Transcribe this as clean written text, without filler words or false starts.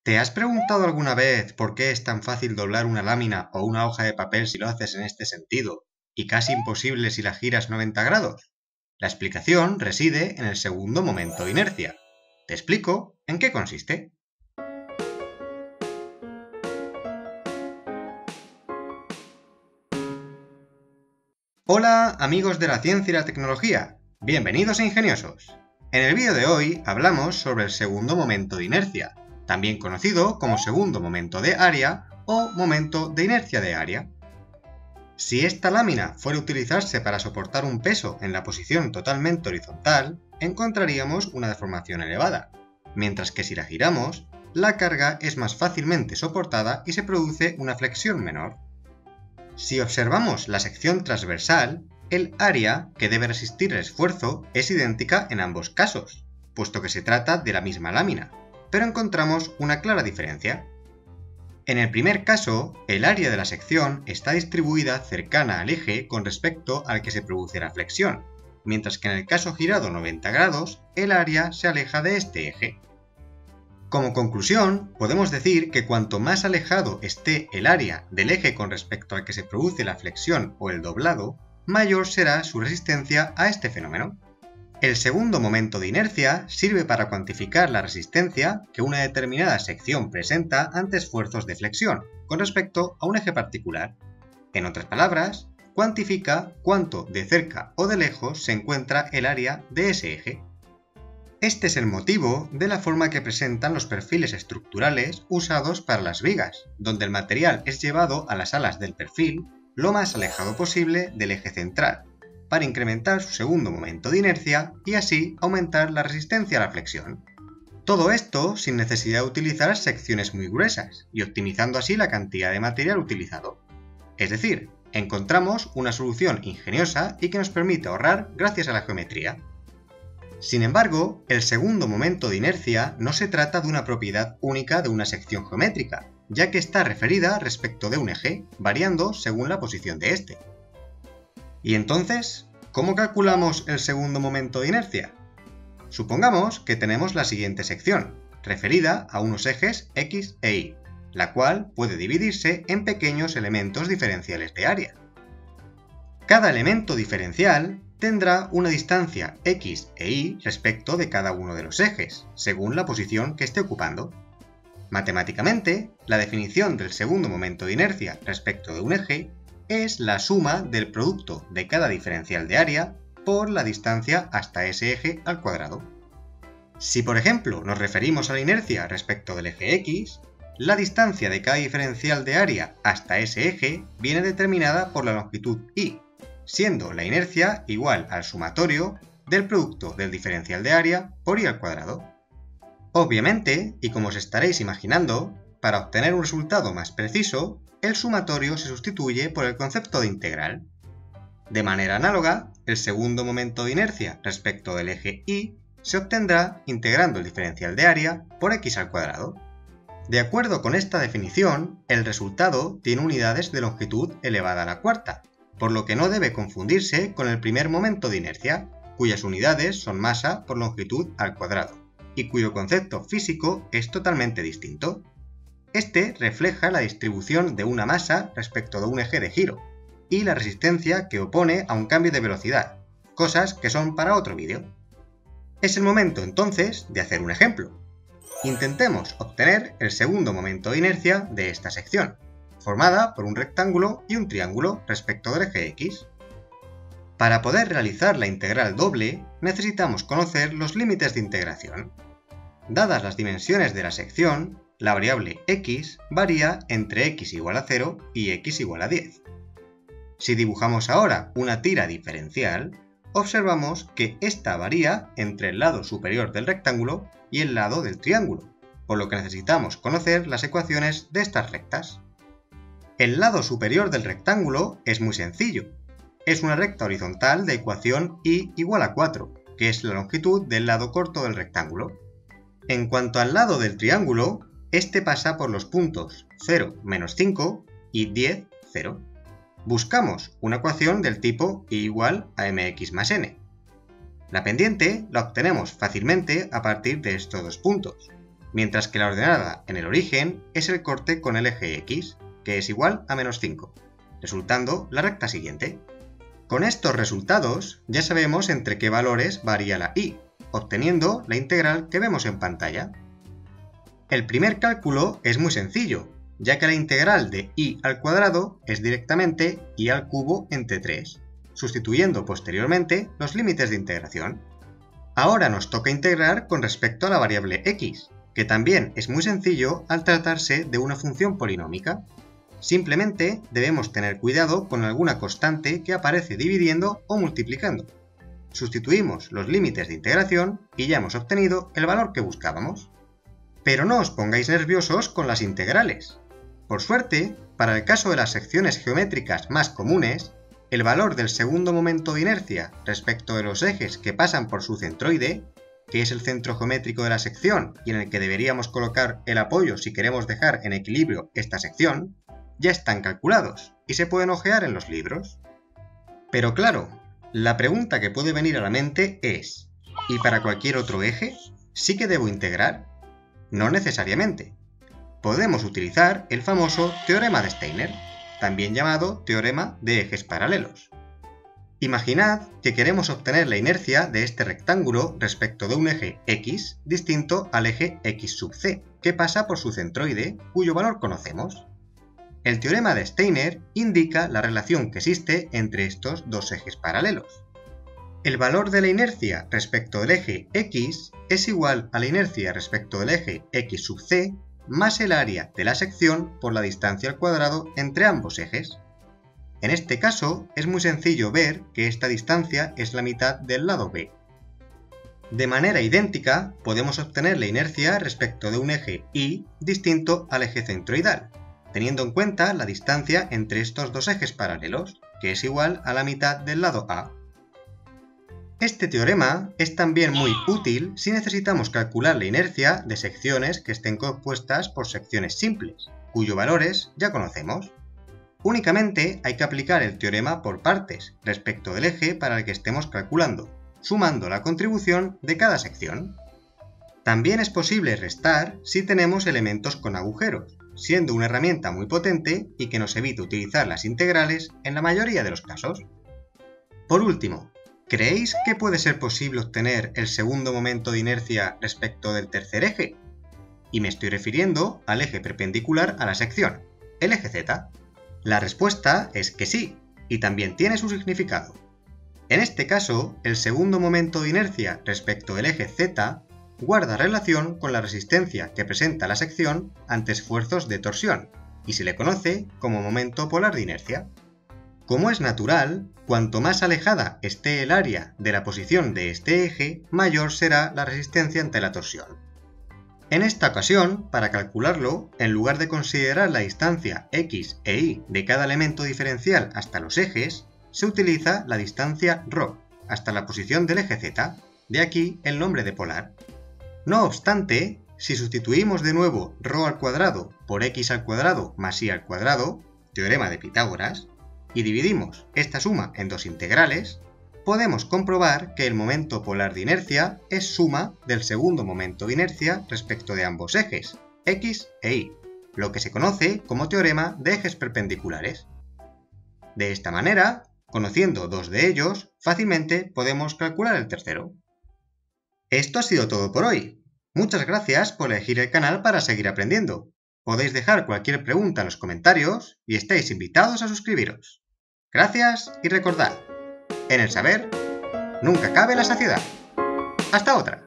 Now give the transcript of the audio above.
¿Te has preguntado alguna vez por qué es tan fácil doblar una lámina o una hoja de papel si lo haces en este sentido, y casi imposible si la giras 90 grados? La explicación reside en el segundo momento de inercia. Te explico en qué consiste. Hola amigos de la ciencia y la tecnología, bienvenidos a Ingeniosos. En el vídeo de hoy hablamos sobre el segundo momento de inercia, también conocido como segundo momento de área o momento de inercia de área. Si esta lámina fuera a utilizarse para soportar un peso en la posición totalmente horizontal, encontraríamos una deformación elevada, mientras que si la giramos, la carga es más fácilmente soportada y se produce una flexión menor. Si observamos la sección transversal, el área que debe resistir el esfuerzo es idéntica en ambos casos, puesto que se trata de la misma lámina, pero encontramos una clara diferencia. En el primer caso, el área de la sección está distribuida cercana al eje con respecto al que se produce la flexión, mientras que en el caso girado 90 grados, el área se aleja de este eje. Como conclusión, podemos decir que cuanto más alejado esté el área del eje con respecto al que se produce la flexión o el doblado, mayor será su resistencia a este fenómeno. El segundo momento de inercia sirve para cuantificar la resistencia que una determinada sección presenta ante esfuerzos de flexión con respecto a un eje particular. En otras palabras, cuantifica cuánto de cerca o de lejos se encuentra el área de ese eje. Este es el motivo de la forma que presentan los perfiles estructurales usados para las vigas, donde el material es llevado a las alas del perfil lo más alejado posible del eje central, para incrementar su segundo momento de inercia y así aumentar la resistencia a la flexión. Todo esto sin necesidad de utilizar secciones muy gruesas y optimizando así la cantidad de material utilizado. Es decir, encontramos una solución ingeniosa y que nos permite ahorrar gracias a la geometría. Sin embargo, el segundo momento de inercia no se trata de una propiedad única de una sección geométrica, ya que está referida respecto de un eje, variando según la posición de este. ¿Y entonces, cómo calculamos el segundo momento de inercia? Supongamos que tenemos la siguiente sección, referida a unos ejes X e Y, la cual puede dividirse en pequeños elementos diferenciales de área. Cada elemento diferencial tendrá una distancia X e Y respecto de cada uno de los ejes, según la posición que esté ocupando. Matemáticamente, la definición del segundo momento de inercia respecto de un eje es la suma del producto de cada diferencial de área por la distancia hasta ese eje al cuadrado. Si por ejemplo nos referimos a la inercia respecto del eje X, la distancia de cada diferencial de área hasta ese eje viene determinada por la longitud Y, siendo la inercia igual al sumatorio del producto del diferencial de área por Y al cuadrado. Obviamente, y como os estaréis imaginando, para obtener un resultado más preciso, el sumatorio se sustituye por el concepto de integral. De manera análoga, el segundo momento de inercia respecto del eje Y se obtendrá integrando el diferencial de área por X al cuadrado. De acuerdo con esta definición, el resultado tiene unidades de longitud elevada a la cuarta, por lo que no debe confundirse con el primer momento de inercia, cuyas unidades son masa por longitud al cuadrado, y cuyo concepto físico es totalmente distinto. Este refleja la distribución de una masa respecto de un eje de giro, y la resistencia que opone a un cambio de velocidad, cosas que son para otro vídeo. Es el momento entonces de hacer un ejemplo. Intentemos obtener el segundo momento de inercia de esta sección, formada por un rectángulo y un triángulo respecto del eje X. Para poder realizar la integral doble, necesitamos conocer los límites de integración. Dadas las dimensiones de la sección, la variable x varía entre x igual a 0 y x igual a 10. Si dibujamos ahora una tira diferencial, observamos que esta varía entre el lado superior del rectángulo y el lado del triángulo, por lo que necesitamos conocer las ecuaciones de estas rectas. El lado superior del rectángulo es muy sencillo. Es una recta horizontal de ecuación y igual a 4, que es la longitud del lado corto del rectángulo. En cuanto al lado del triángulo, este pasa por los puntos 0, menos 5 y 10, 0. Buscamos una ecuación del tipo y igual a mx más n. La pendiente la obtenemos fácilmente a partir de estos dos puntos, mientras que la ordenada en el origen es el corte con el eje X, que es igual a -5, resultando la recta siguiente. Con estos resultados ya sabemos entre qué valores varía la y, obteniendo la integral que vemos en pantalla. El primer cálculo es muy sencillo, ya que la integral de y al cuadrado es directamente y al cubo entre 3, sustituyendo posteriormente los límites de integración. Ahora nos toca integrar con respecto a la variable x, que también es muy sencillo al tratarse de una función polinómica. Simplemente debemos tener cuidado con alguna constante que aparece dividiendo o multiplicando. Sustituimos los límites de integración y ya hemos obtenido el valor que buscábamos. Pero no os pongáis nerviosos con las integrales. Por suerte, para el caso de las secciones geométricas más comunes, el valor del segundo momento de inercia respecto de los ejes que pasan por su centroide, que es el centro geométrico de la sección y en el que deberíamos colocar el apoyo si queremos dejar en equilibrio esta sección, ya están calculados y se pueden ojear en los libros. Pero claro, la pregunta que puede venir a la mente es, ¿y para cualquier otro eje? ¿Sí que debo integrar? No necesariamente. Podemos utilizar el famoso teorema de Steiner, también llamado teorema de ejes paralelos. Imaginad que queremos obtener la inercia de este rectángulo respecto de un eje x distinto al eje x sub c, que pasa por su centroide, cuyo valor conocemos. El teorema de Steiner indica la relación que existe entre estos dos ejes paralelos. El valor de la inercia respecto del eje x es igual a la inercia respecto del eje x sub c más el área de la sección por la distancia al cuadrado entre ambos ejes. En este caso es muy sencillo ver que esta distancia es la mitad del lado b. De manera idéntica podemos obtener la inercia respecto de un eje y distinto al eje centroidal, teniendo en cuenta la distancia entre estos dos ejes paralelos, que es igual a la mitad del lado a. Este teorema es también muy útil si necesitamos calcular la inercia de secciones que estén compuestas por secciones simples, cuyos valores ya conocemos. Únicamente hay que aplicar el teorema por partes respecto del eje para el que estemos calculando, sumando la contribución de cada sección. También es posible restar si tenemos elementos con agujeros, siendo una herramienta muy potente y que nos evita utilizar las integrales en la mayoría de los casos. Por último, ¿creéis que puede ser posible obtener el segundo momento de inercia respecto del tercer eje? Y me estoy refiriendo al eje perpendicular a la sección, el eje z. La respuesta es que sí, y también tiene su significado. En este caso, el segundo momento de inercia respecto del eje z guarda relación con la resistencia que presenta la sección ante esfuerzos de torsión, y se le conoce como momento polar de inercia. Como es natural, cuanto más alejada esté el área de la posición de este eje, mayor será la resistencia ante la torsión. En esta ocasión, para calcularlo, en lugar de considerar la distancia x e y de cada elemento diferencial hasta los ejes, se utiliza la distancia ρ hasta la posición del eje z, de aquí el nombre de polar. No obstante, si sustituimos de nuevo ρ al cuadrado por x al cuadrado más y al cuadrado, teorema de Pitágoras, y dividimos esta suma en dos integrales, podemos comprobar que el momento polar de inercia es suma del segundo momento de inercia respecto de ambos ejes, x e y, lo que se conoce como teorema de ejes perpendiculares. De esta manera, conociendo dos de ellos, fácilmente podemos calcular el tercero. Esto ha sido todo por hoy. Muchas gracias por elegir el canal para seguir aprendiendo. Podéis dejar cualquier pregunta en los comentarios y estáis invitados a suscribiros. Gracias y recordad, en el saber nunca cabe la saciedad. ¡Hasta otra!